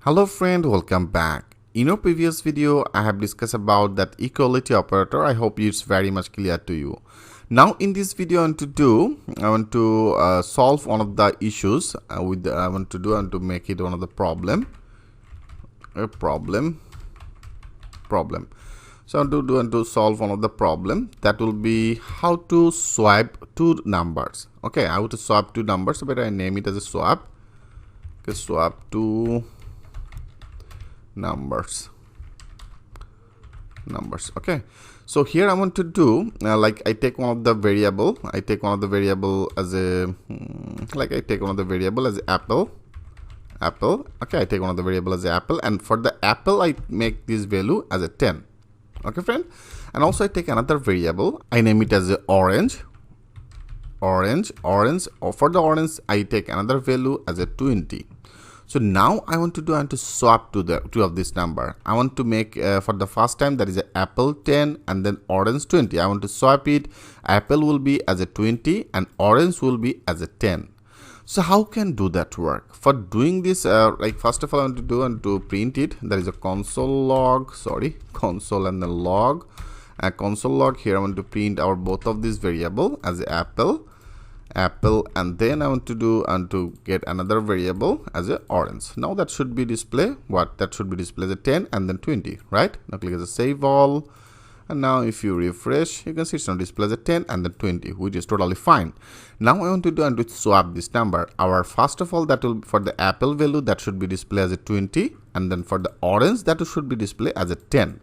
Hello friend, welcome back. In our previous video, I have discussed about that equality operator. I hope it's very much clear to you. Now in this video, I want to solve one of the issues I want to make it one of the problem. So I want to solve one of the problem that will be how to swap two numbers. Okay, how to swap two numbers. So better I name it as a swap. Okay, swap two numbers. Okay, so here I want to do like I take one of the variable. I take one of the variable as a apple. Okay, I take one of the variable as apple, and for the apple I make this value as a 10. Okay friend, and also I take another variable. I name it as a orange. Or for the orange I take another value as a 20. So now I want to swap to the two of this number. I want to make for the first time that is a apple 10 and then orange 20. I want to swap it. Apple will be as a 20 and orange will be as a 10. So how can do that work? For doing this, like first of all, I want to print it. There is a console and the log. Console log here. I want to print our both of these variable as apple, and then I want to get another variable as a orange. Now that should be display what? That should be display as a 10 and then 20, right? Now click as a save all. And now if you refresh, you can see it's now display as a 10 and then 20, which is totally fine. Now I want to swap this number. Our first of all, that will for the apple value that should be display as a 20, and then for the orange that should be display as a 10.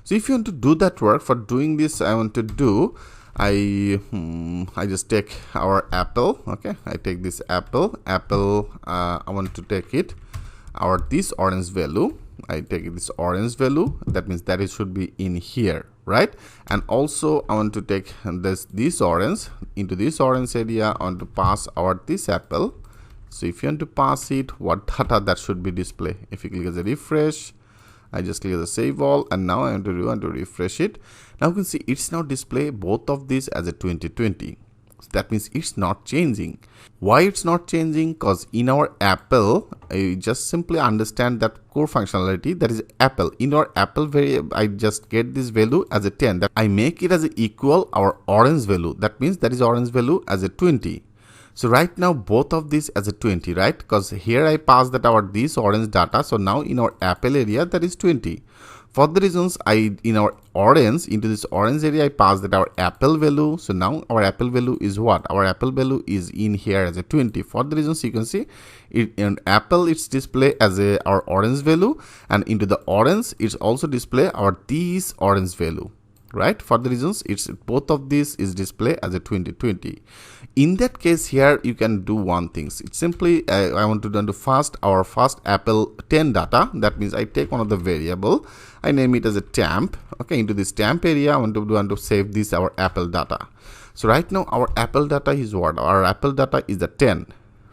So if you want to do that work, for doing this, I want to do I just take our apple. Okay, I take this apple. I want to take it this orange value. I take this orange value. That means that it should be in here, right? And also I want to take this orange into this orange area. I want to pass this apple. So if you want to pass it, what data that should be display? If you click as a refresh, I just click as a save all, and now I want to refresh it. Now you can see it's now display both of these as a 2020. So that means it's not changing. Why it's not changing? Because in our apple, I just simply understand that core functionality that is apple. In our apple variable, I just get this value as a 10. That I make it as a equal our orange value. That means that is orange value as a 20. So right now both of these as a 20, right? Because here I pass that this orange data. So now in our apple area that is 20. For the reasons in our orange, into this orange area I pass that our apple value. So now our apple value is what? Our apple value is in here as a 20. For the reasons you can see in apple it's display as our orange value, and into the orange it's also display this orange value. Right, for the reasons it's both of these is display as a 2020. In that case here you can do one thing. It's simply I want to do first our first apple 10 data. That means I take one of the variable, I name it as a temp. Okay, into this temp area I want to save this our apple data. So right now our apple data is what? Our apple data is the 10.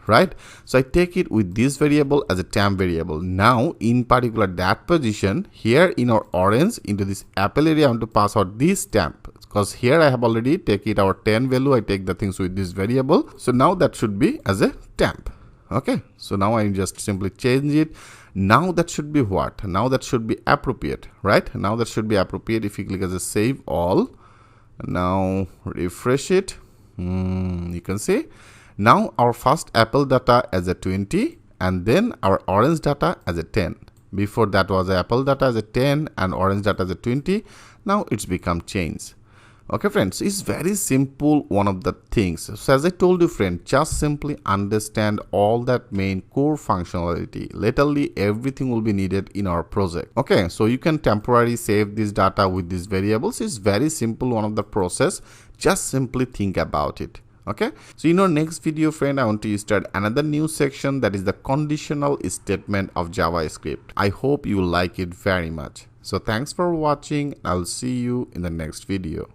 Right, so I take it with this variable as a temp variable. Now in particular that position here in our orange into this apple area I want to pass out this temp, because here I have already take it our 10 value. I take the things with this variable, so now that should be as a temp. Okay, so now I just simply change it. Now that should be what? Now that should be appropriate, right? Now that should be appropriate. If you click as a save all, now refresh it, you can see now our first apple data as a 20 and then our orange data as a 10. Before that was apple data as a 10 and orange data as a 20. Now it's become changed. Okay friends, it's very simple, one of the things. So as I told you friend, just simply understand all that main core functionality. Laterally everything will be needed in our project. Okay, so you can temporarily save this data with these variables. It's very simple, one of the process. Just simply think about it. Okay, so in our next video friend, I want to start another new section, that is the conditional statement of JavaScript. I hope you like it very much. So thanks for watching. I'll see you in the next video.